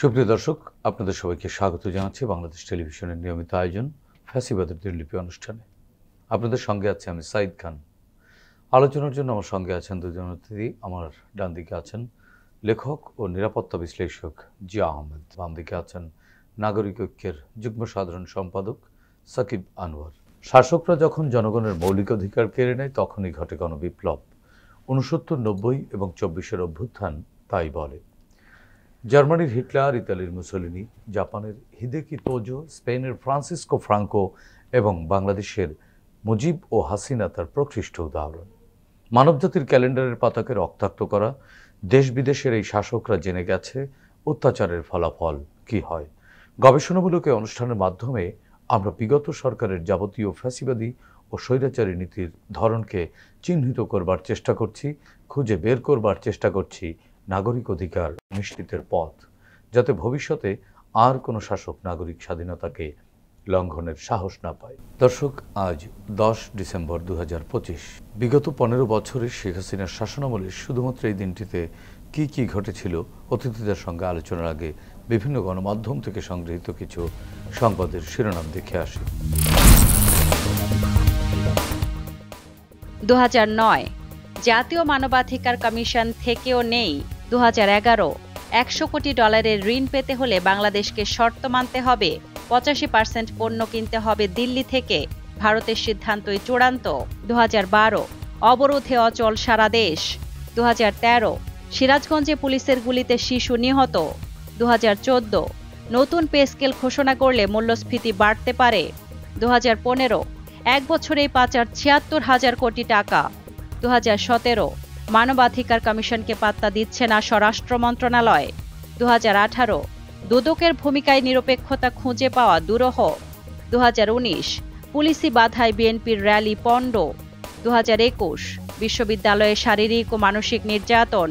সুপ্রিয় দর্শক, আপনাদের সবাইকে স্বাগত জানাচ্ছি বাংলাদেশ টেলিভিশনের নিয়মিত আয়োজন ফ্যাসিবাদের দিনলিপি অনুষ্ঠানে। আপনাদের সঙ্গে আছে আমি সাইদ খান। আলোচনার জন্য আমার সঙ্গে আছেন দুজন অতিথি। আমার ডান দিকে আছেন লেখক ও নিরাপত্তা বিশ্লেষক জিয়া আহমেদ, বাম দিকে আছেন নাগরিক ঐক্যের যুগ্ম সাধারণ সম্পাদক সাকিব আনোয়ার। শাসকরা যখন জনগণের মৌলিক অধিকার কেড়ে নেয় তখনই ঘটে গণবিপ্লব। 69, 90 এবং 24-এর অভ্যুত্থান তাই বলে। জার্মানির হিটলার, ইতালির মুসোলিনি, জাপানের হিদেকি তোজো, স্পেনের ফ্রান্সিসকো ফ্রাঙ্কো এবং বাংলাদেশের মুজিব ও হাসিনা তার প্রকৃষ্ট উদাহরণ। মানবজাতির ক্যালেন্ডারের পাতাকে রক্তাক্ত করা দেশ বিদেশের এই শাসকরা জেনে গেছে অত্যাচারের ফলাফল কি হয়। গবেষণামূলক অনুষ্ঠানের মাধ্যমে আমরা বিগত সরকারের যাবতীয় ফ্যাসিবাদী ও স্বৈরাচারী নীতির ধরনকে চিহ্নিত করবার চেষ্টা করছি, খুঁজে বের করবার চেষ্টা করছি নাগরিক অধিকার নিশ্চিতের পথ, যাতে ভবিষ্যতে আর কোনো শাসক নাগরিক স্বাধীনতাকে লঙ্ঘনের সাহস না পায়। দর্শক, আজ 10 ডিসেম্বর 2025। বিগত 15 বছরের শেখ হাসিনার শাসনামলে শুধুমাত্র এই দিনটিতে কি কি ঘটেছিল অতিথিদের সঙ্গে আলোচনার আগে বিভিন্ন গণমাধ্যম থেকে সংগৃহীত কিছু সংবাদের শিরোনাম দেখে আসি। 2009 জাতীয় মানবাধিকার কমিশন থেকেও নেই 2011 $100 কোটি ঋণ পেতে হলে বাংলাদেশকে শর্ত মানতে হবে, 85% পণ্য কিনতে হবে দিল্লি থেকে, ভারতের সিদ্ধান্তই চূড়ান্ত। 2012 অবরোধে অচল সারা দেশ। 2013 সিরাজগঞ্জে পুলিশের গুলিতে শিশু নিহত। 2014 নতুন পে স্কেল ঘোষণা করলে মূল্যস্ফীতি বাড়তে পারে। 2015 এক বছরেই পাচার 76,000 কোটি টাকা। 2017 মানবাধিকার কমিশনকে পাত্তা দিচ্ছে না স্বরাষ্ট্র মন্ত্রণালয়। 2018 দুদকের ভূমিকায় নিরপেক্ষতা খুঁজে পাওয়া দুরূহ। 2019 পুলিশি বাধায় বিএনপির র্যালি পণ্ড। 2021 বিশ্ববিদ্যালয়ে শারীরিক ও মানসিক নির্যাতন,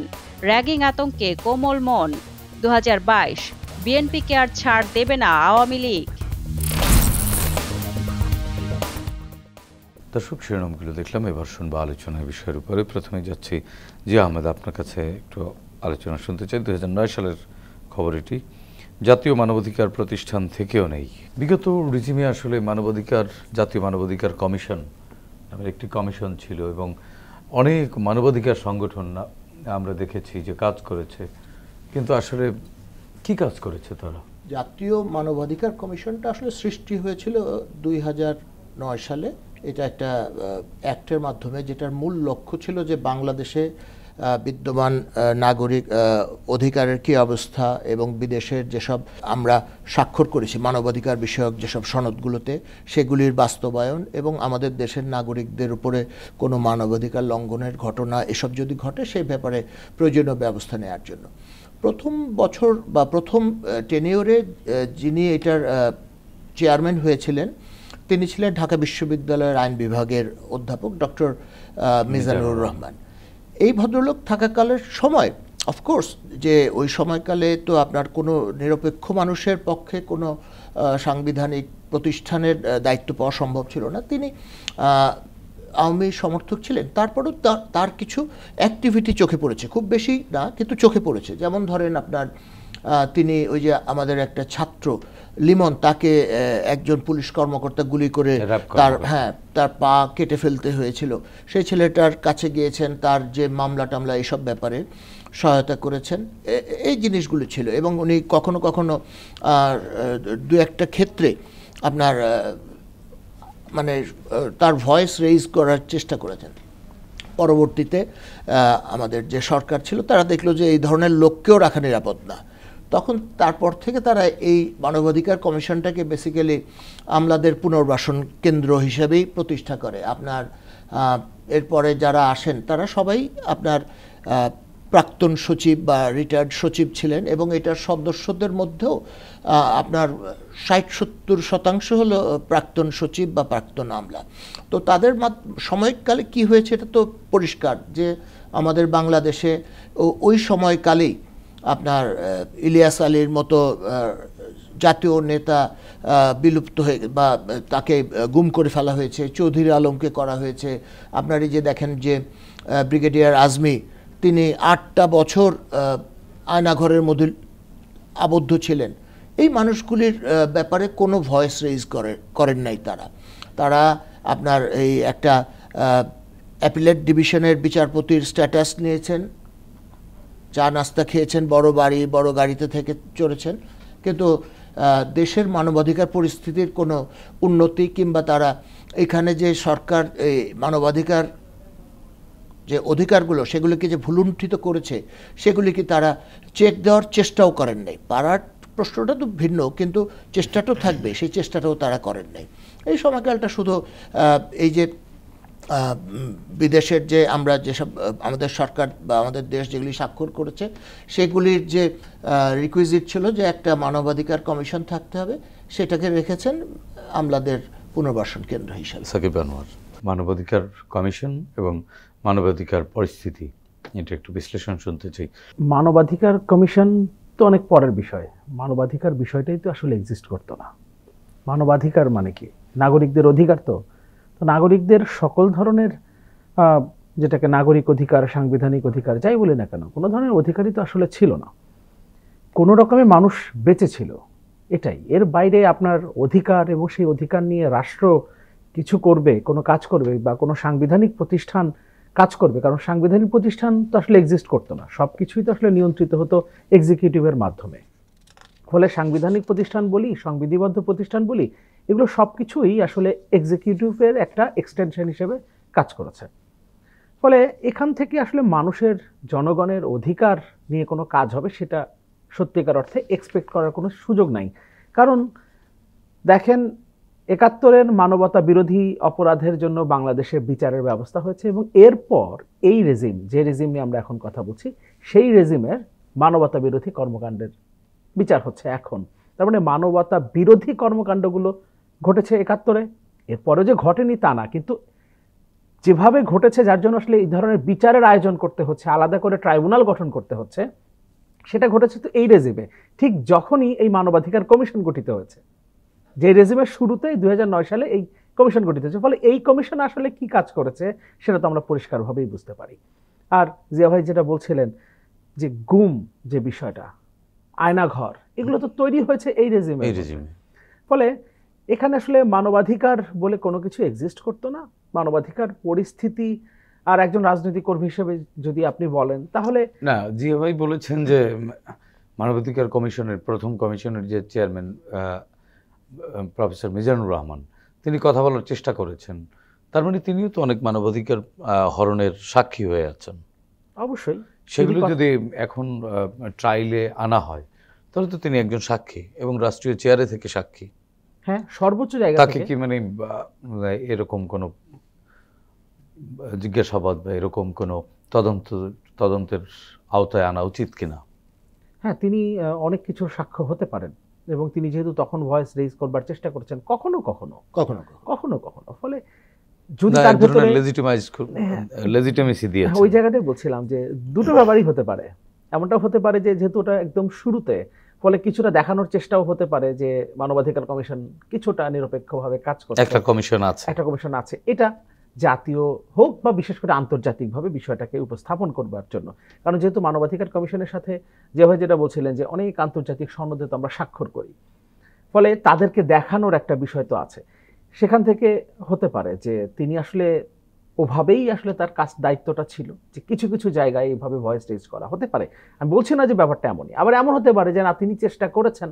র্যাগিং আতঙ্কে কোমল মন। 2022 বিএনপিকে আর ছাড় দেবে না আওয়ামী লীগ। দর্শক, শিরোনামগুলো দেখলাম, এবার শুনবো আলোচনার বিষয়ের উপরে। প্রথমে যাচ্ছি জিয়া আহমেদ, আপনার কাছে একটু আলোচনা শুনতে চাই। 2009 সালের খবর এটি। জাতীয় মানবাধিকার প্রতিষ্ঠান থেকেও নেই। বিগত রিজিমে আসলে জাতীয় মানবাধিকার কমিশন নামের একটি কমিশন ছিল এবং অনেক মানবাধিকার সংগঠন আমরা দেখেছি যে কাজ করেছে, কিন্তু আসলে কি কাজ করেছে তারা? জাতীয় মানবাধিকার কমিশনটা আসলে সৃষ্টি হয়েছিল 2009 সালে। এটা একটা অ্যাক্টের মাধ্যমে, যেটার মূল লক্ষ্য ছিল যে বাংলাদেশে বিদ্যমান নাগরিক অধিকারের কী অবস্থা এবং বিদেশের যেসব আমরা স্বাক্ষর করেছি মানবাধিকার বিষয়ক যেসব সনদগুলোতে, সেগুলির বাস্তবায়ন এবং আমাদের দেশের নাগরিকদের উপরে কোনো মানবাধিকার লঙ্ঘনের ঘটনা এসব যদি ঘটে সেই ব্যাপারে প্রয়োজনীয় ব্যবস্থা নেওয়ার জন্য। প্রথম বছর বা প্রথম টেনিওরে যিনি এটার চেয়ারম্যান হয়েছিলেন তিনি ছিলেন ঢাকা বিশ্ববিদ্যালয়ের আইন বিভাগের অধ্যাপক ডক্টর মিজানুর রহমান। এই ভদ্রলোক থাকাকালের সময় অফকোর্স যে ওই সময়কালে তো আপনার কোনো নিরপেক্ষ মানুষের পক্ষে কোনো সাংবিধানিক প্রতিষ্ঠানের দায়িত্ব পাওয়া সম্ভব ছিল না। তিনি আওয়ামী সমর্থক ছিলেন, তারপরেও তার কিছু অ্যাক্টিভিটি চোখে পড়েছে, খুব বেশি না কিন্তু চোখে পড়েছে। যেমন ধরেন আপনার তিনি ওই যে আমাদের একটা ছাত্র লিমন, তাকে একজন পুলিশ কর্মকর্তা গুলি করে তার পা কেটে ফেলতে হয়েছিল। সেই ছেলেটার কাছে গিয়েছেন, তার যে মামলা টামলা এইসব ব্যাপারে সহায়তা করেছেন, এই জিনিসগুলো ছিল। এবং উনি কখনো কখনো দু একটা ক্ষেত্রে আপনার মানে তার ভয়েস রেইজ করার চেষ্টা করেছেন। পরবর্তীতে আমাদের যে সরকার ছিল তারা দেখলো যে এই ধরনের লোককেও রাখা নিরাপদ না, তখন তারপর থেকে তারা এই মানবাধিকার কমিশনটাকে বেসিক্যালি আমলাদের পুনর্বাসন কেন্দ্র হিসেবেই প্রতিষ্ঠা করে। আপনার এরপরে যারা আসেন তারা সবাই আপনার প্রাক্তন সচিব বা রিটায়ার্ড সচিব ছিলেন, এবং এটার সদস্যদের মধ্যেও আপনার 60-70% হলো প্রাক্তন সচিব বা প্রাক্তন আমলা। তো তাদের সময়কালে কি হয়েছে এটা তো পরিষ্কার যে আমাদের বাংলাদেশে ওই সময়কালেই আপনার ইলিয়াস আলীর মতো জাতীয় নেতা বিলুপ্ত হয়ে বা তাকে গুম করে ফেলা হয়েছে, চৌধুরী আলমকে করা হয়েছে। আপনার এই যে দেখেন যে ব্রিগেডিয়ার আজমি, তিনি 8টা বছর আয়নাঘরের মধ্যে আবদ্ধ ছিলেন। এই মানুষগুলির ব্যাপারে কোনো ভয়েস রেইজ করেন নাই তারা আপনার এই একটা অ্যাপিলেট ডিভিশনের বিচারপতির স্ট্যাটাস নিয়েছেন, চা নাস্তা খেয়েছেন, বড় বাড়ি বড় গাড়িতে থেকে চড়েছেন, কিন্তু দেশের মানবাধিকার পরিস্থিতির কোনো উন্নতি কিংবা তারা এখানে যে সরকার এই মানবাধিকার যে অধিকারগুলো সেগুলিকে যে ভুলুণ্ঠিত করেছে সেগুলিকে তারা চেক দেওয়ার চেষ্টাও করেন নাই। পারার প্রশ্নটা তো ভিন্ন, কিন্তু চেষ্টাটাও থাকবে, সেই চেষ্টাটাও তারা করেন নাই। এই সময়কালটা শুধু এই যে বিদেশের যে আমরা যেসব আমাদের সরকার বা আমাদের দেশ যেগুলি স্বাক্ষর করেছে সেগুলির যে রিকুইজিট ছিল যে একটা মানবাধিকার কমিশন থাকতে হবে, সেটাকে রেখেছেন আমলাদের পুনর্বাসন কেন্দ্র হিসাবে। সাকিব আনোয়ার, মানবাধিকার কমিশন এবং মানবাধিকার পরিস্থিতি, এটা একটু বিশ্লেষণ শুনতে চাই। মানবাধিকার কমিশন তো অনেক পরের বিষয়, মানবাধিকার বিষয়টাই তো আসলে এক্সিস্ট করতো না। মানবাধিকার মানে কি? নাগরিকদের অধিকার। তো নাগরিকদের সকল ধরনের যেটাকে নাগরিক অধিকার, সাংবিধানিক অধিকার যাই বলি না কেন, কোনো ধরনের অধিকারই তো আসলে ছিল না। কোনো রকমে মানুষ বেঁচে ছিল, এটাই। এর বাইরে আপনার অধিকার এবং সেই অধিকার নিয়ে রাষ্ট্র কিছু করবে, কোনো কাজ করবে বা কোনো সাংবিধানিক প্রতিষ্ঠান কাজ করবে, কারণ সাংবিধানিক প্রতিষ্ঠান তো আসলে এক্সিস্ট করতো না, সব কিছুই তো আসলে নিয়ন্ত্রিত হতো এক্সিকিউটিভের মাধ্যমে। ফলে সাংবিধানিক প্রতিষ্ঠান বলি, সংবিধিবদ্ধ প্রতিষ্ঠান বলি, এগুলো সব কিছুই আসলে এক্সিকিউটিভের একটা এক্সটেনশন হিসেবে কাজ করেছে। ফলে এখান থেকে আসলে মানুষের, জনগণের অধিকার নিয়ে কোনো কাজ হবে সেটা সত্যিকার অর্থে এক্সপেক্ট করার কোনো সুযোগ নাই। কারণ দেখেন, ৭১-এর মানবতা বিরোধী অপরাধের জন্য বাংলাদেশে বিচারের ব্যবস্থা হয়েছে, এবং এরপর এই রেজিম, যে রেজিম নিয়ে আমরা এখন কথা বলছি, সেই রেজিমের মানবতা বিরোধী কর্মকাণ্ডের বিচার হচ্ছে এখন। তার মানে মানবতা বিরোধী কর্মকাণ্ডগুলো ঘটেছে ৭১-এ, এরপরে যে ঘটেনি তা না, কিন্তু যেভাবে ঘটেছে যার জন্য আসলে এই ধরনের বিচারের আয়োজন করতে হচ্ছে, আলাদা করে ট্রাইব্যুনাল গঠন করতে হচ্ছে, সেটা ঘটেছে তো এই রেজিমে, ঠিক যখনই এই মানবাধিকার কমিশন গঠিত হয়েছে। যে রেজিমের শুরুতেই 2009 সালে এই কমিশন গঠিত হয়েছে। ফলে এই কমিশন আসলে কি কাজ করেছে সেটা তো আমরা পরিষ্কারভাবেই বুঝতে পারি। আর জিয়া ভাই যেটা বলছিলেন যে গুম যে বিষয়টা, আয়নাঘর, এগুলো তো তৈরি হয়েছে এই রেজিমে। ফলে এখানে আসলে মানবাধিকার বলে কোনো কিছু এক্সিস্ট করতো না। মানবাধিকার পরিস্থিতি, আর একজন রাজনৈতিক কর্মী হিসেবে যদি আপনি বলেন তাহলে না, জিয়া ভাই বলেছেন যে মানবাধিকার কমিশনের প্রথম কমিশনের যে চেয়ারম্যান প্রফেসর মিজানুর রহমান, তিনি কথা বলার চেষ্টা করেছেন, তার মানে তিনিও তো অনেক মানবাধিকার হরণের সাক্ষী হয়ে আছেন। অবশ্যই সেগুলো যদি এখন ট্রায়ালে আনা হয় তাহলে তো তিনি একজন সাক্ষী এবং রাষ্ট্রীয় চেয়ারে থেকে সাক্ষী। হ্যাঁ, সর্বোচ্চ জায়গা তাকে কি মানে এরকম কোনো জিজ্ঞাসাবাদ বা এরকম কোনো তদন্তের আওতায় আনা উচিত কিনা? হ্যাঁ, তিনি অনেক কিছুর সাক্ষ্য হতে পারেন, এবং তিনি যেহেতু তখন ভয়েস রেইজ করবার চেষ্টা করেছেন কখনো কখনো। ফলে যদি তার ভিতরে লেজিটিমেসি দিয়েছে, ওই জায়গাটাই বলছিলাম যে দুটো ব্যাপারই হতে পারে। এমনটাও হতে পারে যে যেহেতু ওটা একদম শুরুতে, ফলে কিছুটা দেখানোর চেষ্টাও হতে পারে যে মানবাধিকার কমিশন কিছুটা নিরপেক্ষভাবে কাজ করছে, একটা কমিশন আছে, এটা জাতীয় হোক বা বিশেষ করে আন্তর্জাতিকভাবে বিষয়টাকে উপস্থাপন করবার জন্য। কারণ যেহেতু মানবাধিকার কমিশনের সাথে যেভাবে যেটা বলছিলেন যে অনেক আন্তর্জাতিক সনদে তো আমরা স্বাক্ষর করি, ফলে তাদেরকে দেখানোর একটা বিষয় তো আছে। সেখান থেকে হতে পারে যে তিনি আসলে ওভাবেই আসলে তার কাজ দায়িত্বটা ছিল যে কিছু কিছু জায়গায় এইভাবে ভয়েস রেজ করা হতে পারে। আমি বলছি না যে ব্যাপারটা এমনই, আবার এমন হতে পারে যে না, তিনি চেষ্টা করেছেন,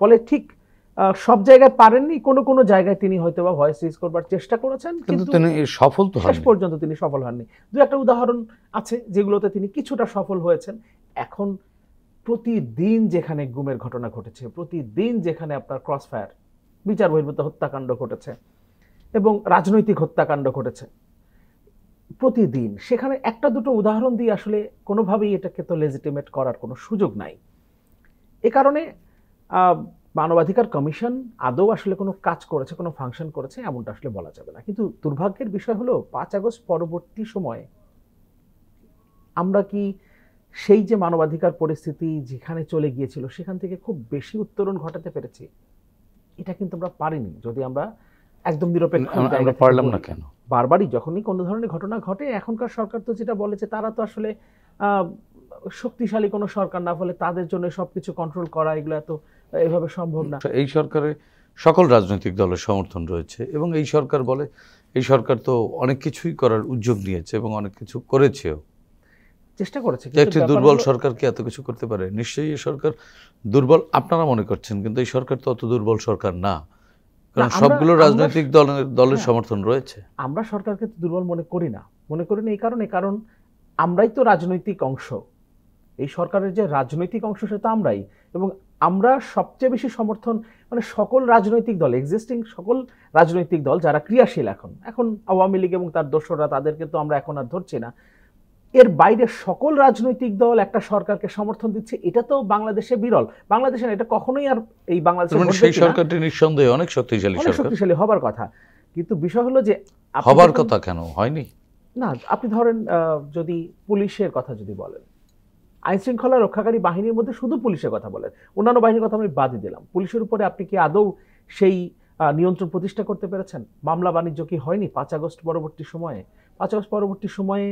ফলে ঠিক সব জায়গায় পারেননি, কোনো কোনো জায়গায় তিনি হয়তো বা ভয়েস রেজ করবার চেষ্টা করেছেন, কিন্তু তিনি সফল তো শেষ হননি। পর্যন্ত তিনি সফল হননি। দু একটা উদাহরণ আছে যেগুলোতে তিনি কিছুটা সফল হয়েছেন। এখন প্রতিদিন যেখানে গুমের ঘটনা ঘটেছে, প্রতিদিন যেখানে আপনার ক্রসফায়ার, বিচার বহির্ভূত হত্যাকাণ্ড ঘটেছে এবং রাজনৈতিক হত্যাকাণ্ড ঘটেছে প্রতিদিন, সেখানে একটা দুটো উদাহরণ দিয়ে আসলে কোনোভাবেই এটাকে তো লেজিটিমেট করার কোনো সুযোগ নাই। এ কারণে মানবাধিকার কমিশন আদৌ আসলে কোনো কাজ করেছে, কোনো ফাংশন করেছে এমনটা আসলে বলা যাবে না। কিন্তু দুর্ভাগ্যের বিষয় হলো 5 আগস্ট পরবর্তী সময়ে আমরা কি সেই যে মানবাধিকার পরিস্থিতি যেখানে চলে গিয়েছিল সেখান থেকে খুব বেশি উত্তরণ ঘটাতে পেরেছি? এটা কিন্তু আমরা পারিনি। যদি আমরা একদম নিরপেক্ষ আমরা পারলাম না কেন? বারবারই যখনই কোনো ধরনের ঘটনা ঘটে, এখনকার সরকার তো যেটা বলেছে, তারা তো আসলে শক্তিশালী কোনো সরকার না, ফলে তাদের জন্য সবকিছু কন্ট্রোল করা এগুলো এত এভাবে সম্ভব না। এই সরকারে সকল রাজনৈতিক দলের সমর্থন রয়েছে এবং এই সরকার বলে এই সরকার তো অনেক কিছুই করার উদ্যোগ নিয়েছে এবং অনেক কিছু করেছেও। চেষ্টা করেছে, একটি দুর্বল সরকার কি এত কিছু করতে পারে? নিশ্চয়ই এই সরকার দুর্বল আপনারা মনে করছেন, কিন্তু এই সরকার তো অত দুর্বল সরকার না, কারণ সবগুলো রাজনৈতিক দলের সমর্থন রয়েছে। আমরা সরকারকে তো দুর্বল মনে করি না এই কারণে, কারণ আমরাই তো রাজনৈতিক অংশ। এই সরকারের যে রাজনৈতিক অংশ সেটা আমরাই, এবং আমরা সবচেয়ে বেশি সমর্থন মানে সকল রাজনৈতিক দল, এক্সিস্টিং সকল রাজনৈতিক দল যারা ক্রিয়াশীল, এখন আওয়ামী লীগ এবং তার দোসররা, তাদেরকে তো আমরা এখন আর ধরছি না, এর বাইরে সকল রাজনৈতিক দল একটা সরকারকে সমর্থন দিচ্ছে। এটা তো বাংলাদেশে বিরল, বাংলাদেশে এটা কখনোই আর এই বাংলাদেশে সেই সরকারটি নিঃসন্দেহে অনেক শক্তিশালী সরকার, শক্তিশালী হবার কথা। কিন্তু বিষয় হলো যে হবার কথা কেন হয়নি না। আপনি ধরেন যদি পুলিশের কথা যদি বলেন, আইন শৃঙ্খলা রক্ষাকারী বাহিনীর মধ্যে শুধু পুলিশের কথা বলেন, অন্যান্য বাহিনীর কথা আমি বাদই দিলাম, পুলিশের উপরে আপনি কি আদৌ সেই নিয়ন্ত্রণ প্রতিষ্ঠা করতে পেরেছেন? মামলা বাণিজ্য কি হয়নি 5 আগস্ট পরবর্তী সময়ে? 5 আগস্ট পরবর্তী সময়ে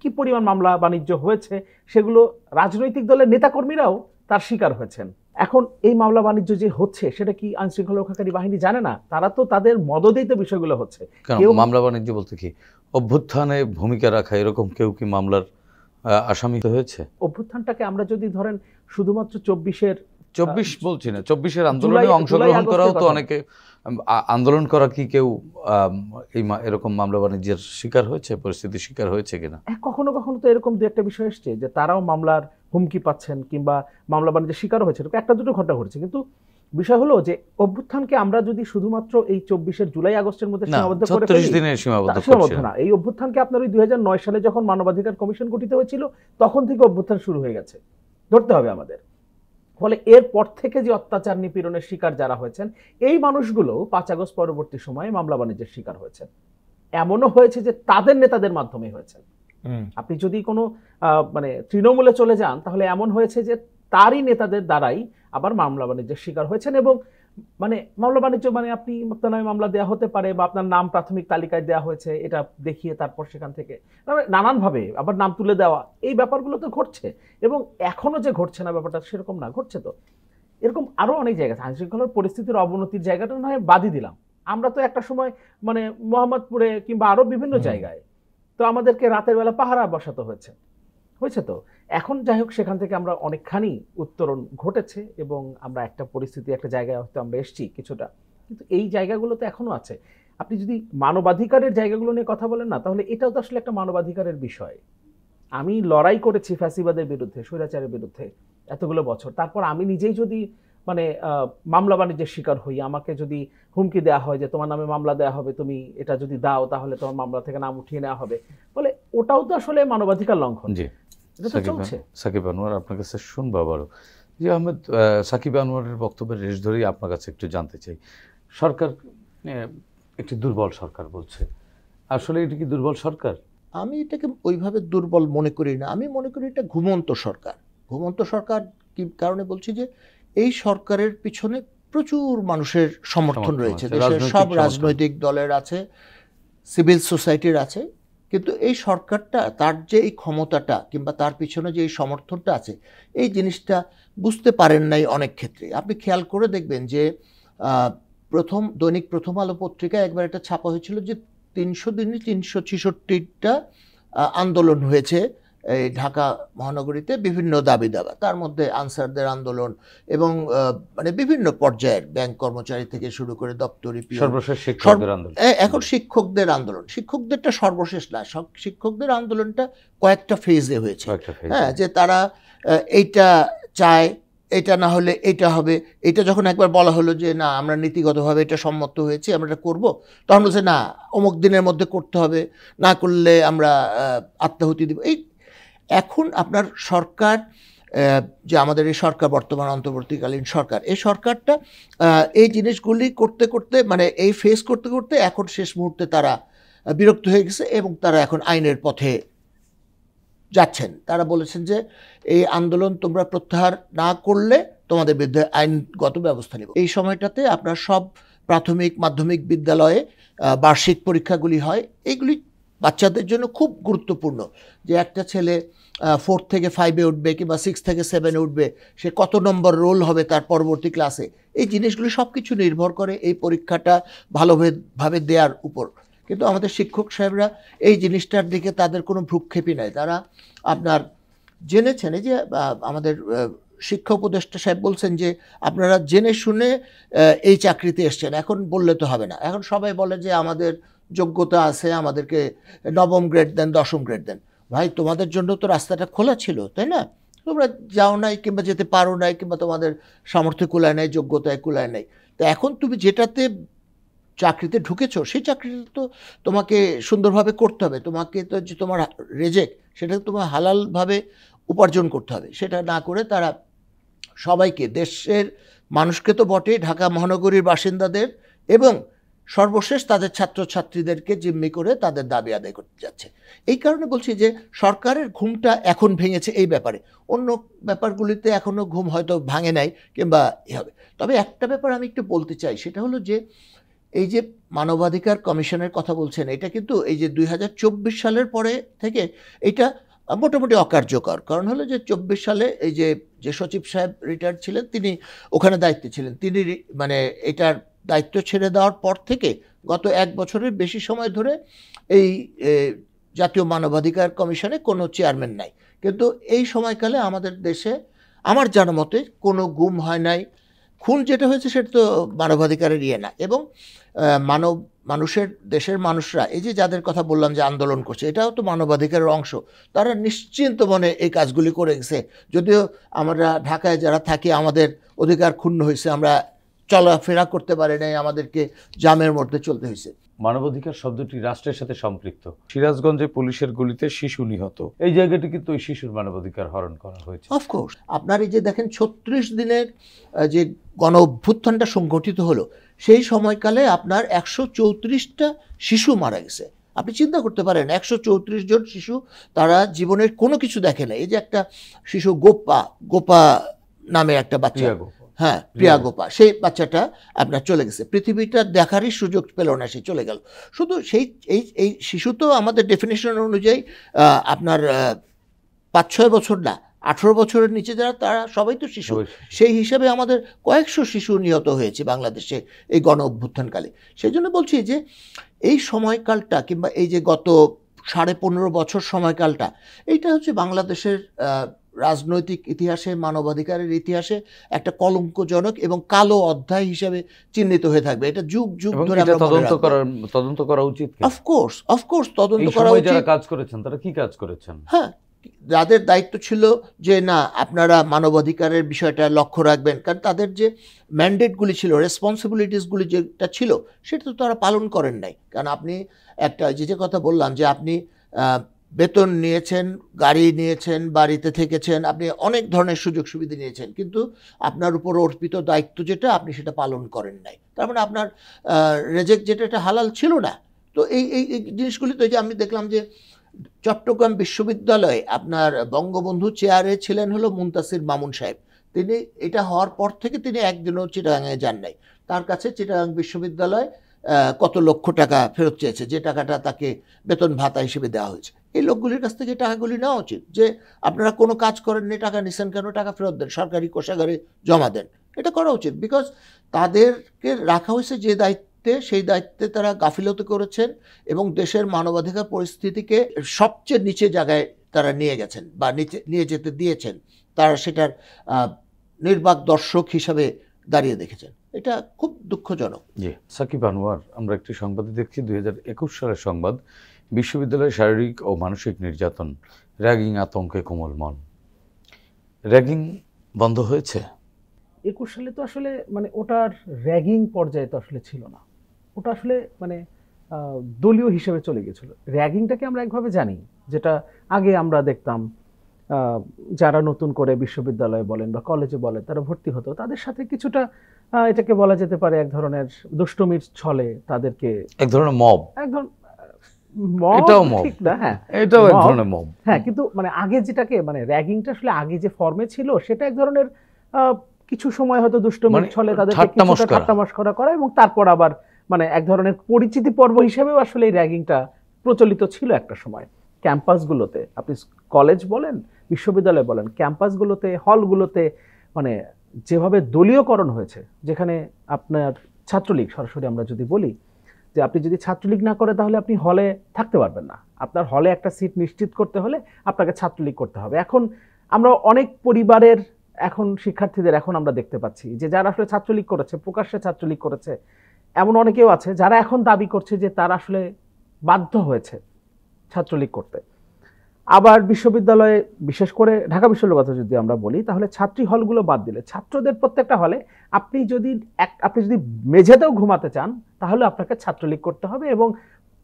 কি পরিমাণ মামলা বাণিজ্য হয়েছে সেগুলো রাজনৈতিক দলের নেতাকর্মীরাও তার শিকার হয়েছেন। এখন এই মামলা বাণিজ্য যে হচ্ছে সেটা কি আইন শৃঙ্খলা রক্ষাকারী বাহিনী জানে না? তারা তো তাদের মদদেই তো বিষয়গুলো হচ্ছে। মামলা বাণিজ্য বলতে কি অভ্যুত্থানে ভূমিকা রাখা এরকম কেউ কি মামলার আসামি হয়েছে? অভ্যুত্থানটাকে আমরা যদি ধরেন শুধুমাত্র 24 বলছি না, 24-এর আন্দোলনে অংশগ্রহণ করাও তো অনেকে, আন্দোলন করা কি কেউ এরকম মামলা বাণিজ্যের শিকার হয়েছে, পরিস্থিতির শিকার হয়েছে কিনা? কখনো কখনো তো এরকম দু একটা বিষয় এসছে যে তারাও মামলার হুমকি পাচ্ছেন কিংবা মামলা বাণিজ্যের শিকার হয়েছে, একটা দুটো ঘটনা ঘটেছে। কিন্তু বিষয় হলো যে অভ্যুত্থানকে আমরা যদি শুধুমাত্র এই 24 জুলাই আগস্টের মধ্যে সীমাবদ্ধ করে সীমাবদ্ধ না। এই অভ্যুত্থানকে আপনার ওই 2009 সালে যখন মানবাধিকার কমিশন গঠিত হয়েছিল তখন থেকে অভ্যুত্থান শুরু হয়ে গেছে, ধরতে হবে আমাদের। ফলে এরপর থেকে যে অত্যাচার নিপীড়নের শিকার যারা হয়েছেন, এই মানুষগুলো 5 আগস্ট পরবর্তী সময়ে মামলা বাণিজ্যের শিকার হয়েছেন। এমনও হয়েছে যে তাদের নেতাদের মাধ্যমে হয়েছেন। আপনি যদি কোনো মানে তৃণমূলে চলে যান তাহলে এমন হয়েছে যে তারই নেতাদের দ্বারাই আবার মামলা বাণিজ্যের শিকার হয়েছেন। এবং মানে মামলা বাণিজ্য মানে আপনি আপনার নামে মামলা দেওয়া হতে পারে বা আপনার নাম প্রাথমিক তালিকায় দেওয়া হয়েছে, এটা দেখিয়ে তারপর সেখান থেকে নানানভাবে আবার নাম তুলে দেওয়া, এই ব্যাপারগুলো তো ঘটছে। এবং এখনো যে ঘটছে না ব্যাপারটা সেরকম না, ঘটছে। তো এরকম আরো অনেক জায়গা আছে। আইন শৃঙ্খলার পরিস্থিতির অবনতির জায়গাটা না হয় বাদই দিলাম, আমরা তো একটা সময় মানে মোহাম্মদপুরে কিংবা আরো বিভিন্ন জায়গায় তো আমাদেরকে রাতের বেলা পাহারা বসাতে হয়েছে। তো এখন যাই হোক, সেখান থেকে আমরা অনেকখানি উত্তরণ ঘটেছে এবং আমরা একটা পরিস্থিতি, একটা জায়গায় হয়তো আমরা এসেছি কিছুটা, কিন্তু এই জায়গাগুলো তো এখনো আছে। আপনি যদি মানবাধিকারের জায়গাগুলো নিয়ে কথা বলেন না, তাহলে এটাও তো আসলে একটা মানবাধিকারের বিষয়। আমি লড়াই করেছি ফ্যাসিবাদের বিরুদ্ধে, স্বৈরাচারের বিরুদ্ধে এতগুলো বছর, তারপর আমি নিজেই যদি মানে মামলা বাণিজ্যের শিকার হই, আমাকে যদি হুমকি দেওয়া হয় যে তোমার নামে মামলা দেওয়া হবে, তুমি এটা যদি দাও তাহলে তোমার মামলা থেকে নাম উঠিয়ে নেওয়া হবে, বলে ওটাও তো আসলে মানবাধিকার লঙ্ঘন। সাকিব আনোয়ার, আপনার কাছে শুনবো আবারও যে আহমেদ, সাকিব আনোয়ারের বক্তব্যের রেশ ধরেই আপনার কাছে একটু জানতে চাই, সরকার একটি দুর্বল সরকার বলছে, আসলে এটা কি দুর্বল সরকার? আমি এটাকে ওইভাবে দুর্বল মনে করি না, আমি মনে করি এটা ঘুমন্ত সরকার। ঘুমন্ত সরকার কি কারণে বলছি, যে এই সরকারের পিছনে প্রচুর মানুষের সমর্থন রয়েছে, দেশের সব রাজনৈতিক দলের আছে, সিভিল সোসাইটির আছে, কিন্তু এই সরকারটা তার যে এই ক্ষমতাটা কিংবা তার পিছনে যে এই সমর্থনটা আছে, এই জিনিসটা বুঝতে পারেন নাই অনেক ক্ষেত্রে। আপনি খেয়াল করে দেখবেন যে দৈনিক প্রথম আলো পত্রিকায় একবার একটা ছাপা হয়েছিল যে 300 দিনে 366টা আন্দোলন হয়েছে এই ঢাকা মহানগরীতে বিভিন্ন দাবি দাবা, তার মধ্যে আনসারদের আন্দোলন এবং মানে বিভিন্ন পর্যায়ের ব্যাংক কর্মচারী থেকে শুরু করে দপ্তরি পিয়ন, সর্বশেষ শিক্ষকদের আন্দোলন। এখন শিক্ষকদের আন্দোলন, শিক্ষকদেরটা সর্বশেষ না, শিক্ষকদের আন্দোলনটা কয়েকটা ফেজে হয়েছে। হ্যাঁ, যে তারা এইটা চায়, এটা না হলে এটা হবে। এটা যখন একবার বলা হলো যে না আমরা নীতিগতভাবে এটা সম্মত হয়েছি, আমরা এটা করবো, তখন বলছে না অমুক দিনের মধ্যে করতে হবে, না করলে আমরা আত্মাহুতি দিব। এই এখন আপনার সরকার, যে আমাদের এই সরকার বর্তমান অন্তর্বর্তীকালীন সরকার, এই সরকারটা এই জিনিসগুলি করতে করতে মানে এই ফেস করতে করতে এখন শেষ মুহূর্তে তারা বিরক্ত হয়ে গেছে এবং তারা এখন আইনের পথে যাচ্ছেন। তারা বলেছেন যে এই আন্দোলন তোমরা প্রত্যাহার না করলে তোমাদের বিরুদ্ধে আইনগত ব্যবস্থা নেব। এই সময়টাতে আপনার সব প্রাথমিক মাধ্যমিক বিদ্যালয়ে বার্ষিক পরীক্ষাগুলি হয়। এইগুলি বাচ্চাদের জন্য খুব গুরুত্বপূর্ণ, যে একটা ছেলে 4 থেকে 5-এ উঠবে কিংবা 6 থেকে 7-এ উঠবে, সে কত নম্বর রোল হবে তার পরবর্তী ক্লাসে। এই জিনিসগুলি সব কিছু নির্ভর করে এই পরীক্ষাটা ভালোভাবে দেওয়ার উপর। কিন্তু আমাদের শিক্ষক সাহেবরা এই জিনিসটার দিকে তাদের কোনো ভ্রুক্ষেপই নাই। তারা আপনার জেনেছেন, এই যে আমাদের শিক্ষা উপদেষ্টা সাহেব বলছেন যে আপনারা জেনে শুনে এই চাকরিতে এসছেন, এখন বললে তো হবে না। এখন সবাই বলে যে আমাদের যোগ্যতা আছে, আমাদেরকে 9ম গ্রেড দেন, 10ম গ্রেড দেন। ভাই, তোমাদের জন্য তো রাস্তাটা খোলা ছিল, তাই না? তোমরা যাও নাই কিংবা যেতে পারো নাই কিংবা তোমাদের সামর্থ্য কুলায় নাই, যোগ্যতায় কুলায় নাই। তো এখন তুমি যেটাতে চাকরিতে ঢুকেছো সেই চাকরিটা তো তোমাকে সুন্দরভাবে করতে হবে। তোমাকে তো যে তোমার রেজেক, সেটা তোমার হালালভাবে উপার্জন করতে হবে। সেটা না করে তারা সবাইকে, দেশের মানুষকে তো বটে, ঢাকা মহানগরীর বাসিন্দাদের এবং সর্বশেষ তাদের ছাত্রছাত্রীদেরকে জিম্মি করে তাদের দাবি আদায় করতে যাচ্ছে। এই কারণে বলছি যে সরকারের ঘুমটা এখন ভেঙেছে এই ব্যাপারে। অন্য ব্যাপারগুলিতে এখনও ঘুম হয়তো ভাঙে নাই কিংবা হবে। তবে একটা ব্যাপার আমি একটু বলতে চাই, সেটা হলো যে এই যে মানবাধিকার কমিশনের কথা বলছেন, এটা কিন্তু এই যে 2024 সালের পরে থেকে এটা মোটামুটি অকার্যকর। কারণ হলো যে 24 সালে এই যে সচিব সাহেব রিটায়ার্ড ছিলেন, তিনি ওখানে দায়িত্বে ছিলেন, তিনি মানে এটার দায়িত্ব ছেড়ে দেওয়ার পর থেকে গত 1 বছরের বেশি সময় ধরে এই জাতীয় মানবাধিকার কমিশনে কোনো চেয়ারম্যান নাই। কিন্তু এই সময়কালে আমাদের দেশে আমার জানা মতে কোনো গুম হয় নাই। খুন যেটা হয়েছে সেটা তো মানবাধিকারের ইয়ে না। এবং দেশের মানুষরা এই যে যাদের কথা বললাম যে আন্দোলন করছে, এটাও তো মানবাধিকারের অংশ। তারা নিশ্চিন্ত মনে এই কাজগুলি করে গেছে। যদিও আমরা ঢাকায় যারা থাকি আমাদের অধিকার ক্ষুণ্ণ হয়েছে, আমরা চলাফেরা করতে পারি নাই, আমাদেরকে জামের মধ্যে চলতে হয়েছে। মানবাধিকার শব্দটি রাষ্ট্রের সাথে সম্পৃক্ত। সিরাজগঞ্জে পুলিশের গুলিতে শিশু নিহত, এই জায়গাটি কিন্তু ওই শিশুর মানবাধিকার হরণ করা হয়েছে। অফকোর্স আপনার এই যে দেখেন 36 দিনের যে গণ অভ্যুত্থানটা সংগঠিত হলো, সেই সময়কালে আপনার 134টা শিশু মারা গেছে। আপনি চিন্তা করতে পারেন 134 জন শিশু, তারা জীবনের কোনো কিছু দেখে না। এই যে একটা শিশু গোপা নামে একটা বাচ্চা, হ্যাঁ প্রিয়া গোপা, সেই বাচ্চাটা আপনার চলে গেছে, পৃথিবীটা দেখারই সুযোগ পেল না, সে চলে গেল। শুধু এই শিশু তো আমাদের ডেফিনেশন অনুযায়ী আপনার 5-6 বছর না, 18 বছরের নিচে যারা, তারা সবাই তো শিশু। সেই হিসাবে আমাদের কয়েকশো শিশু নিহত হয়েছে বাংলাদেশে এই গণ অভ্যুত্থানকালে। সেই জন্য বলছি যে এই সময়কালটা কিংবা এই যে গত 15.5 বছর সময়কালটা, এইটা হচ্ছে বাংলাদেশের রাজনৈতিক ইতিহাসে, মানবাধিকারের ইতিহাসে একটা কলঙ্কজনক এবং কালো অধ্যায় হিসেবে চিহ্নিত হয়ে থাকবে। এটা যুগ যুগ ধরে তদন্ত করা উচিত। অফকোর্স তদন্ত করা উচিত। যারা কাজ করেছেন তারা কি কাজ করেছেন? হ্যাঁ, যাদের দায়িত্ব ছিল যে না আপনারা মানবাধিকারের বিষয়টা লক্ষ্য রাখবেন, কারণ তাদের যে ম্যান্ডেটগুলি ছিল, রেসপন্সিবিলিটিসগুলি যেটা ছিল, সেটা তো তারা পালন করেন নাই। কারণ আপনি একটা যে কথা বললাম যে আপনি বেতন নিয়েছেন, গাড়ি নিয়েছেন, বাড়িতে থেকেছেন, আপনি অনেক ধরনের সুযোগ সুবিধা নিয়েছেন, কিন্তু আপনার উপর অর্পিত দায়িত্ব যেটা, আপনি সেটা পালন করেন নাই। তার মানে আপনার রেজেক যেটা, এটা হালাল ছিল না। তো এই জিনিসগুলি তো, যে আমি দেখলাম যে চট্টগ্রাম বিশ্ববিদ্যালয়ে আপনার বঙ্গবন্ধু চেয়ারে ছিলেন হলো মুনতাসির মামুন সাহেব। তিনি এটা হওয়ার পর থেকে তিনি একদিনও চিটাগাঙে যান নাই। তার কাছে চিটাগাং বিশ্ববিদ্যালয় কত লক্ষ টাকা ফেরত চেয়েছে, যে টাকাটা তাকে বেতন ভাতা হিসেবে দেওয়া হয়েছে। এই লোকগুলির কাছ থেকে টাকাগুলি নেওয়া উচিত, যে আপনারা কোনো কাজ করেননি, টাকা নিছেন কেন, টাকা ফেরত দেন, সরকারি কোষাগারে জমা দেন। এটা করা উচিত, বিকজ তাদেরকে রাখা হয়েছে যে দায়িত্বে, সেই দায়িত্বে তারা গাফিলতি করেছেন এবং দেশের মানবাধিকার পরিস্থিতিকে সবচেয়ে নিচে জায়গায় তারা নিয়ে গেছেন বা নিয়ে যেতে দিয়েছেন, তারা সেটার নির্বাক দর্শক হিসাবে দাঁড়িয়ে দেখেছেন। এটা খুব দুঃখজনক। জি, সাকিব আনোয়ার, আমরা একটি সংবাদে দেখছি 2021 সালের সংবাদ, বিশ্ববিদ্যালয়ে শারীরিক ও মানসিক নির্যাতন, র্যাগিং আতঙ্কে কোমল মন। র্যাগিং বন্ধ হয়েছে? 21 সালে তো আসলে মানে ওটার র্যাগিং পর্যায়ে তো আসলে ছিল না, ওটা আসলে মানে দলীয় হিসেবে চলে গেছিল। র্যাগিংটাকে আমরা একভাবে জানি, যেটা আগে আমরা দেখতাম যারা নতুন করে বিশ্ববিদ্যালয়ে বলেন বা কলেজে বলেন তারা ভর্তি হতো, তাদের সাথে কিছুটা এটাকে বলা যেতে পারে এক ধরনের দুষ্টমির ছলে তাদেরকে, এক ধরনের মব, এক ধরনের এটাও মব, ঠিক না? হ্যাঁ, এটাও এক ধরনের মব। হ্যাঁ, কিন্তু মানে আগে যেটাকে মানে র্যাগিংটা আসলে আগে যে ফর্মে ছিল সেটা এক ধরনের কিছু সময় হয়তো দুষ্টমির ছলে তাদেরকে কিছুটা ঠাট্টা মশকরা করা, এবং তারপর আবার মানে এক ধরনের পরিচিতি পর্ব হিসেবেও আসলে এই র্যাগিংটা প্রচলিত ছিল একটা সময়। ক্যাম্পাসগুলোতে, আপনি কলেজ বলেন, বিশ্ববিদ্যালয় বলেন, ক্যাম্পাসগুলোতে, হলগুলোতে মানে যেভাবে দলীয়করণ হয়েছে, যেখানে আপনার ছাত্রলীগ, সরাসরি আমরা যদি বলি যে আপনি যদি ছাত্রলীগ না করে তাহলে আপনি হলে থাকতে পারবেন না, আপনার হলে একটা সিট নিশ্চিত করতে হলে আপনাকে ছাত্রলীগ করতে হবে। এখন আমরা অনেক পরিবারের, এখন শিক্ষার্থীদের এখন আমরা দেখতে পাচ্ছি যে যারা আসলে ছাত্রলীগ করেছে, প্রকাশ্যে ছাত্রলীগ করেছে, এমন অনেকেও আছে যারা এখন দাবি করছে যে তারা আসলে বাধ্য হয়েছে ছাত্রলীগ করতে। আবার বিশ্ববিদ্যালয়ে, বিশেষ করে ঢাকা বিশ্ববিদ্যালয়ের কথা যদি আমরা বলি, তাহলে ছাত্রী হলগুলো বাদ দিলে ছাত্রদের প্রত্যেকটা হলে আপনি যদি মেঝেতেও ঘুমাতে চান তাহলে আপনাকে ছাত্রলীগ করতে হবে, এবং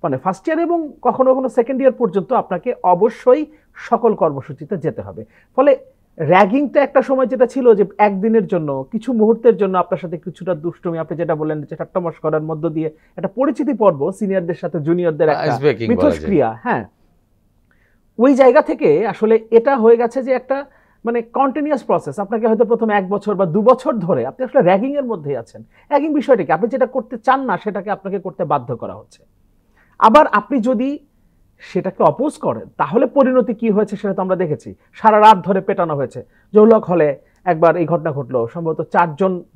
মানে ফার্স্ট ইয়ার এবং কখনো কখনো সেকেন্ড ইয়ার পর্যন্ত আপনাকে অবশ্যই সকল কর্মসূচিতে যেতে হবে। ফলে র্যাগিংটা একটা সময় যেটা ছিল যে একদিনের জন্য, কিছু মুহূর্তের জন্য আপনার সাথে কিছুটা দুষ্টুমি, আপনি যেটা বললেন যে ঠাট্টা মশকরার মধ্য দিয়ে একটা পরিচিতি পর্ব, সিনিয়রদের সাথে জুনিয়রদের একটা মিথস্ক্রিয়া, হ্যাঁ, ওই জায়গা থেকে আসলে এটা হয়ে গেছে যে একটা মানে কন্টিনিউয়াস প্রসেস। আপনাকে হয়তো প্রথমে 1 বছর বা 2 বছর ধরে আপনি আসলে র্যাগিং এর মধ্যেই আছেন। র্যাগিং বিষয়টাকে আপনি যেটা করতে চান না সেটাকে আপনাকে করতে বাধ্য করা হচ্ছে। আবার আপনি যদি সেটাকে অপোজ করেন তাহলে পরিণতি কি হয়েছে সেটা তো আমরা দেখেছি। সারা রাত ধরে পেটানো হয়েছে। জৌলক হলে একবার এই ঘটনা ঘটলো, সম্ভবত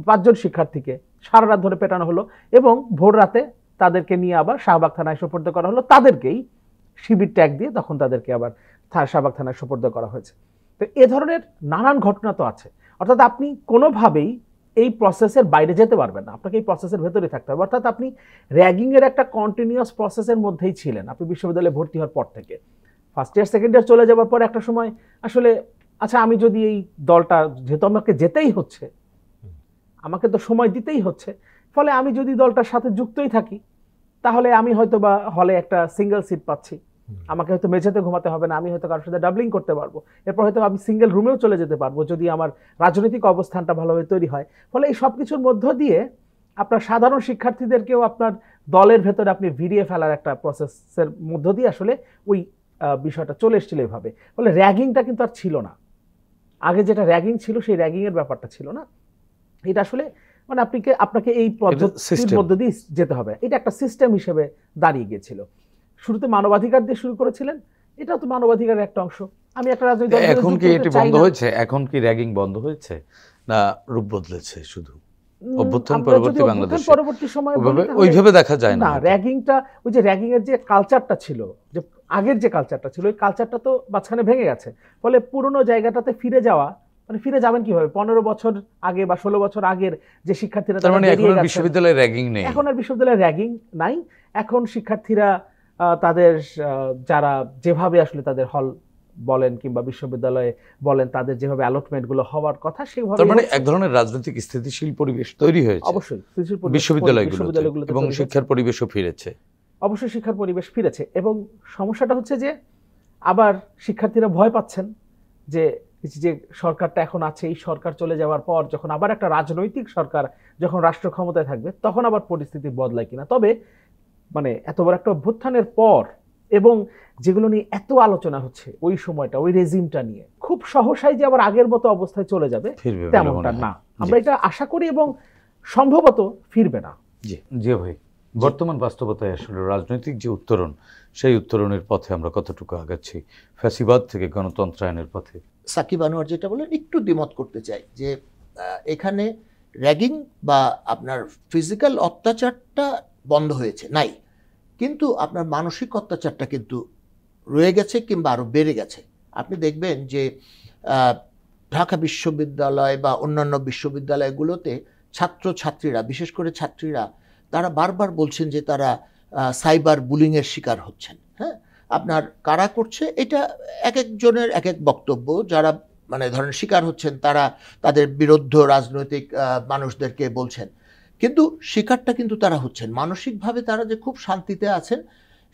5জন শিক্ষার্থীকে সারা রাত ধরে পেটানো হলো, এবং ভোর রাতে তাদেরকে নিয়ে আবার শাহবাগ থানায় সোপর্দ করা হলো, তাদেরকেই শিবির ট্যাগ দিয়ে তখন তাদেরকে আবার শাহবাগ থানায় সোপর্দ করা হয়েছে। তো এ ধরনের নানান ঘটনা তো আছে। অর্থাৎ আপনি কোনোভাবেই এই প্রসেসের বাইরে যেতে পারবেন না, আপনাকে এই প্রসেসের ভেতরে থাকতে হবে। অর্থাৎ আপনি র্যাগিং এর একটা কন্টিনিউয়াস প্রসেসের মধ্যেই ছিলেন আপনি বিশ্ববিদ্যালয়ে ভর্তি হওয়ার পর থেকে। ফার্স্ট ইয়ার সেকেন্ড ইয়ার চলে যাওয়ার পর একটা সময় আসলে আচ্ছা আমি যদি এই দলটা, যেহেতু আমাকে যেতেই হচ্ছে, আমাকে তো সময় দিতেই হচ্ছে, ফলে আমি যদি দলটার সাথে যুক্তই থাকি তাহলে আমি হয়তো বা হলে একটা সিঙ্গেল সিট পাচ্ছি, আমাকে হয়তো মেঝেতে ঘুমাতে হবে না, আমি হয়তো কারোর সাথে ডাবলিং করতে পারবো, এরপর হয়তো আমি সিঙ্গেল রুমেও চলে যেতে পারবো যদি আমার রাজনৈতিক অবস্থানটা ভালোভাবে তৈরি হয়। ফলে এই সব কিছুর মধ্য দিয়ে আপনার সাধারণ শিক্ষার্থীদেরকেও আপনার দলের ভেতরে আপনি ভিড়িয়ে ফেলার একটা প্রসেসের মধ্য দিয়ে আসলে ওই বিষয়টা চলে এসেছিল এইভাবে। ফলে র্যাগিংটা কিন্তু আর ছিল না। আগে যেটা র্যাগিং ছিল সেই র্যাগিং এর ব্যাপারটা ছিল না। এটা আসলে মানে আপনাকে এই পদ্ধতির মধ্য দিয়ে যেতে হবে, এটা একটা সিস্টেম হিসেবে দাঁড়িয়ে গিয়েছিল। শুরুতে মানবাধিকার দিয়ে শুরু করেছিলেন, এটাও তো মানবাধিকারের একটা অংশ। আমি একটা রাজনৈতিক দল, এখন কি এটি বন্ধ হয়েছে? এখন কি র্যাগিং বন্ধ হয়েছে না রূপ বদলেছে? শুধু অভ্যুত্থান পরবর্তী বাংলাদেশ পরবর্তী সময় ওইভাবে দেখা যায় না। র্যাগিংটা, ওই যে র্যাগিং এর যে কালচারটা ছিল, যে আগের যে কালচারটা ছিল, ওই কালচারটা তো মাঝখানে ভেঙে গেছে। ফলে পুরনো জায়গাটাতে ফিরে যাওয়া, মানে ফিরে যাবেন কিভাবে? 15 বছর আগে বা 16 বছর আগের যে শিক্ষার্থীরা, তার মানে এখন বিশ্ববিদ্যালয়ে র্যাগিং নেই। এখন আর বিশ্ববিদ্যালয়ে র্যাগিং নাই। এখন শিক্ষার্থীরা তাদের যারা যেভাবে আসলে তাদের হল বলেন কিংবা বিশ্ববিদ্যালয়ে বলেন তাদের যেভাবে অ্যালটমেন্টগুলো হওয়ার কথা সেভাবে, তার মানে এক ধরনের রাজনৈতিক স্থিতিশীল পরিবেশ তৈরি হয়েছে অবশ্যই বিশ্ববিদ্যালয়গুলোতে, এবং শিক্ষার পরিবেশও ফিরেছে। অবশ্যই শিক্ষার পরিবেশ ফিরেছে, এবং সমস্যাটা হচ্ছে যে আবার শিক্ষার্থীরা ভয় পাচ্ছেন যে যে সরকারটা এখন আছে, এই সরকার চলে যাওয়ার পর যখন আবার একটা রাজনৈতিক সরকার যখন রাষ্ট্র ক্ষমতায় থাকবে তখন আবার পরিস্থিতি বদলায় কিনা। তবে মানে এত বড় একটা অভ্যুত্থানের পর এবং যেগুলো নিয়ে এত আলোচনা হচ্ছে ওই সময়টা, ওই রেজিমটা নিয়ে, খুব সহসাই যে আবার আগের মতো অবস্থায় চলে যাবে তেমনটা না, আমরা এটা আশা করি, এবং সম্ভবত ফিরবে না। জি ভাই, বর্তমান বাস্তবতায় আসলে রাজনৈতিক যে উত্তরণ, সেই উত্তরণের পথে আমরা কতটুকু আগাচ্ছি ফ্যাসিবাদ থেকে গণতন্ত্রায়নের পথে? সাকিব আনোয়ার যেটা বলেন একটু দ্বিমত করতে চাই যে এখানে র্যাগিং বা আপনার ফিজিক্যাল অত্যাচারটা বন্ধ হয়েছে নাই, কিন্তু আপনার মানসিক অত্যাচারটা কিন্তু রয়ে গেছে কিংবা আরও বেড়ে গেছে। আপনি দেখবেন যে ঢাকা বিশ্ববিদ্যালয় বা অন্যান্য বিশ্ববিদ্যালয়গুলোতে ছাত্রছাত্রীরা, বিশেষ করে ছাত্রীরা, তারা বারবার বলছেন যে তারা সাইবার বুলিংয়ের শিকার হচ্ছেন। হ্যাঁ, আপনার কারা করছে এটা এক একজনের এক এক বক্তব্য। যারা মানে ধরেন শিকার হচ্ছেন তারা তাদের বিরুদ্ধ রাজনৈতিক মানুষদেরকে বলছেন, কিন্তু শিকারটা কিন্তু তারা হচ্ছেন মানসিকভাবে তারা যে খুব শান্তিতে আছেন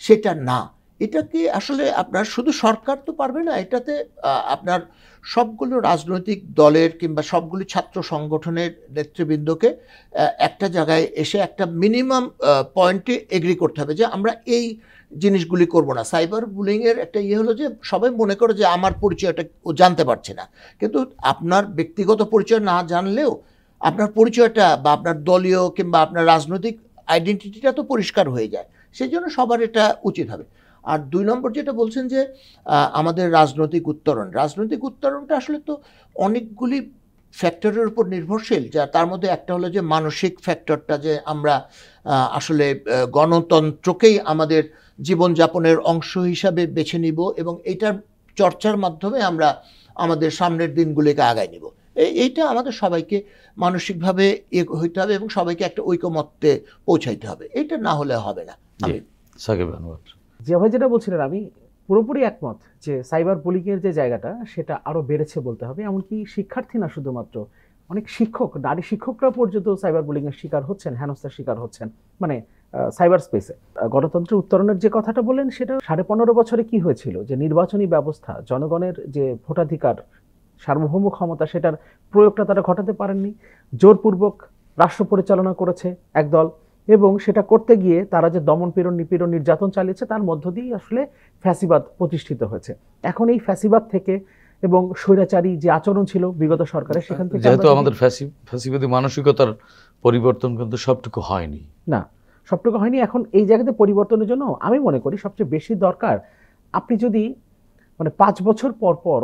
সেটা না। এটাকে আসলে আপনার শুধু সরকার তো পারবে না, এটাতে আপনার সবগুলো রাজনৈতিক দলের কিংবা সবগুলি ছাত্র সংগঠনের নেতৃবৃন্দকে একটা জায়গায় এসে একটা মিনিমাম পয়েন্টে এগ্রি করতে হবে যে আমরা এই জিনিসগুলি করব না। সাইবার বুলিংয়ের একটা হলো যে সবাই মনে করে যে আমার পরিচয়টা ও জানতে পারছে না, কিন্তু আপনার ব্যক্তিগত পরিচয় না জানলেও আপনার পরিচয়টা বা আপনার দলীয় কিংবা আপনার রাজনৈতিক আইডেন্টিটিটা তো পরিষ্কার হয়ে যায়। সেই জন্য সবার এটা উচিত হবে। আর 2 নম্বর যেটা বলছেন যে আমাদের রাজনৈতিক উত্তরণটা আসলে তো অনেকগুলি ফ্যাক্টরের উপর নির্ভরশীল, যা তার মধ্যে একটা হলো যে মানসিক ফ্যাক্টরটা, যে আমরা আসলে গণতন্ত্রকেই আমাদের জীবনযাপনের অংশ হিসাবে বেছে নিব এবং এইটার চর্চার মাধ্যমে আমরা আমাদের সামনের দিনগুলিকে আগায় নিব। এইটা আমাদের সবাইকে মানসিকভাবে হইতে হবে এবং সবাইকে একটা ঐকমত্যে পৌঁছাইতে হবে। এটা না হলে হবে না। সাকিব আনোয়ার জি ভাই, যেটা বলছিলেন আমি পুরোপুরি একমত যে সাইবার বুলিংয়ের যে জায়গাটা সেটা আরো বেড়েছে বলতে হবে। এমনকি শিক্ষার্থী না, শুধুমাত্র অনেক শিক্ষক, নারী শিক্ষকরা পর্যন্ত সাইবার বুলিংয়ের শিকার হচ্ছেন, হেনস্থার শিকার হচ্ছেন, মানে সাইবার স্পেসে। গণতন্ত্রের উত্তরণের যে কথাটা বললেন সেটা 15.5 বছরে কি হয়েছিল যে নির্বাচনী ব্যবস্থা, জনগণের যে ভোটাধিকার, সার্বভৌম ক্ষমতা, সেটার প্রয়োগটা তারা ঘটাতে পারেননি। জোরপূর্বক রাষ্ট্র পরিচালনা করেছে একদল, এবং সেটা করতে গিয়ে তারা যে দমন পীড়ন, নিপীড়ন, নির্যাতন চালিয়েছে তার মধ্য দিয়েই আসলে ফ্যাসিবাদ প্রতিষ্ঠিত হয়েছে। এখন এই ফ্যাসিবাদ থেকে এবং স্বৈরাচারী যে আচরণ ছিল বিগত সরকারের, সেখান থেকে যেহেতু আমাদের ফ্যাসিবাদী মানসিকতার পরিবর্তন কিন্তু সবটুকু হয়নি, না সবটুকু হয়নি। এখন এই জায়গাতে পরিবর্তনের জন্য আমি মনে করি সবচেয়ে বেশি দরকার, আপনি যদি মানে 5 বছর পর পর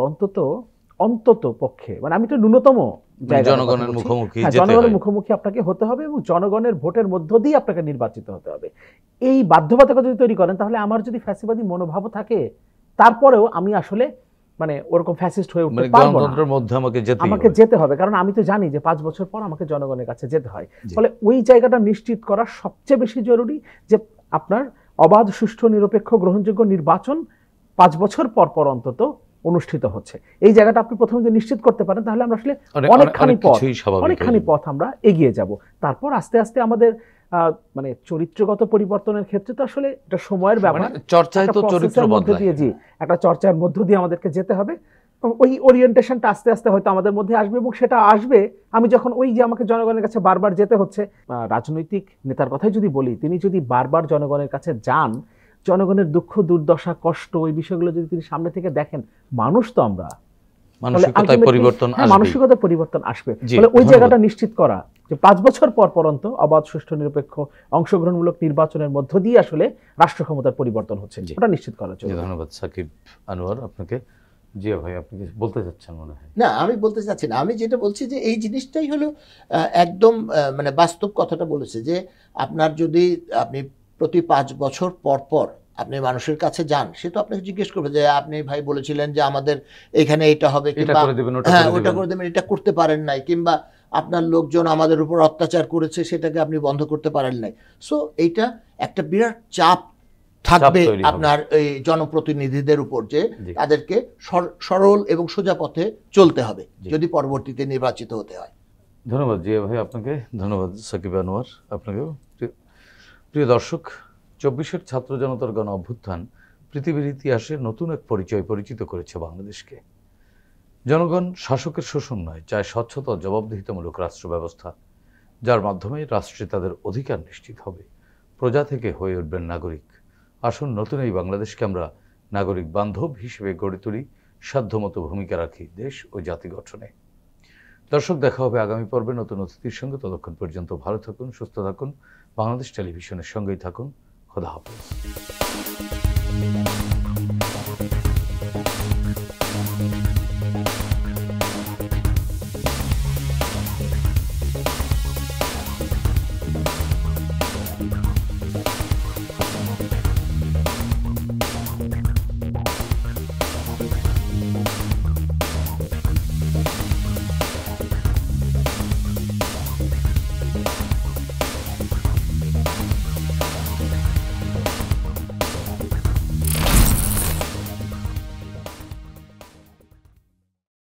অন্তত পক্ষে, মানে আমি তো ন্যূনতম জনগণের মুখোমুখি জনগণের মুখোমুখি আপনাকে হতে হবে এবং জনগণের ভোটের মধ্য দিয়ে আপনাকে নির্বাচিত হতে হবে। এই বাধ্যবাধকতা যদি তৈরি করেন, তাহলে আমার যদি ফ্যাসিবাদী মনোভাব থাকে তারপরেও আমি আসলে মানে ওরকম ফ্যাসিস্ট হয়ে উঠতে পারবো না। গণতন্ত্রের মধ্যে আমাকে যেতে হবে, কারণ আমি তো জানি যে 5 বছর পর আমাকে জনগণের কাছে যেতে হয়। ফলে ওই জায়গাটা নিশ্চিত করা সবচেয়ে বেশি জরুরি, যে আপনার অবাধ, সুষ্ঠু, নিরপেক্ষ, গ্রহণযোগ্য নির্বাচন 5 বছর পর পর অন্তত অনুষ্ঠিত হচ্ছে। এই জায়গাটা আপনি প্রথমে যদি নিশ্চিত করতে পারেন, তাহলে আমরা আসলে অনেকখানি পথ আমরা এগিয়ে যাব। তারপর আস্তে আস্তে আমাদের মানে চরিত্রগত পরিবর্তনের ক্ষেত্রে তো আসলে এটা সময়ের ব্যাপার, চর্চায় তো চরিত্র বদলায়, একটা চর্চার মধ্য দিয়ে আমাদেরকে যেতে হবে। ওই ওরিয়েন্টেশনটা আস্তে আস্তে হয়তো আমাদের মধ্যে আসবে, এবং সেটা আসবে আমি যখন ওই যে আমাকে জনগণের কাছে বারবার যেতে হচ্ছে। রাজনৈতিক নেতার কথাই যদি বলি, তিনি যদি বারবার জনগণের কাছে যান, জনগণের দুঃখ, দুর্দশা, কষ্ট, ওই বিষয়গুলো যদি তিনি সামনে থেকে দেখেন, মানুষ তো আমরা, মানসিকতার পরিবর্তন আসবে। ফলে ওই জায়গাটা নিশ্চিত করা যে 5 বছর পর পরন্ত অবাধ, সুষ্ঠু, নিরপেক্ষ, অংশগ্রহণমূলক নির্বাচনের মধ্য দিয়ে আসলে রাষ্ট্র ক্ষমতার পরিবর্তন হচ্ছে, ওটা নিশ্চিত করার জন্য। ধন্যবাদ সাকিব আনোয়ার আপনাকে। জি ভাই, আপনি কিছু বলতে চাচ্ছেন মনে হয়? না, আমি বলতে চাচ্ছি না। আমি যেটা বলছি যে এই জিনিসটাই হলো একদম মানে বাস্তব কথাটা বলেছে যে আপনার যদি আপনি প্রতি 5 বছর পর পর আপনি মানুষের কাছে যান, সে তো আপনাকে জিজ্ঞেস করবে যে আপনি ভাই বলেছিলেন যে আমাদের এখানে এটা হবে, কিংবা হ্যাঁ ওটা করে দেবেন, এটা করতে পারেন নাই, কিংবা আপনার লোকজন আমাদের উপর অত্যাচার করেছে সেটাকে আপনি বন্ধ করতে পারেন নাই। সো এইটা একটা বিরাট চাপ থাকবে আপনার এই জনপ্রতিনিধিদের উপর, যে তাদেরকে সরল এবং সোজা পথে চলতে হবে যদি পরবর্তীতে নির্বাচিত হতে হয়। ধন্যবাদ জিয়া ভাই আপনাকে, ধন্যবাদ সাকিব আনোয়ার আপনাকেও। প্রিয় দর্শক, 24-এর ছাত্র জনতার গণ অভ্যুত্থান পৃথিবীর ইতিহাসে নতুন এক পরিচিত করেছে বাংলাদেশকে। জনগণ শাসকের শোষণ নয়, চায় স্বচ্ছতা, জবাবদিহিতামূলক রাষ্ট্র ব্যবস্থা, যার মাধ্যমে রাষ্ট্রে তাদের অধিকার নিশ্চিত হবে, প্রজা থেকে হয়ে উঠবেন নাগরিক। আসুন নতুন এই বাংলাদেশকে আমরা নাগরিক বান্ধব হিসেবে গড়ে তুলি, সাধ্যমতো ভূমিকা রাখি দেশ ও জাতি গঠনে। দর্শক, দেখা হবে আগামী পর্বে নতুন অতিথির সঙ্গে। ততক্ষণ পর্যন্ত ভালো থাকুন, সুস্থ থাকুন, বাংলাদেশ টেলিভিশনের সঙ্গেই থাকুন। খোদা হাফেজ।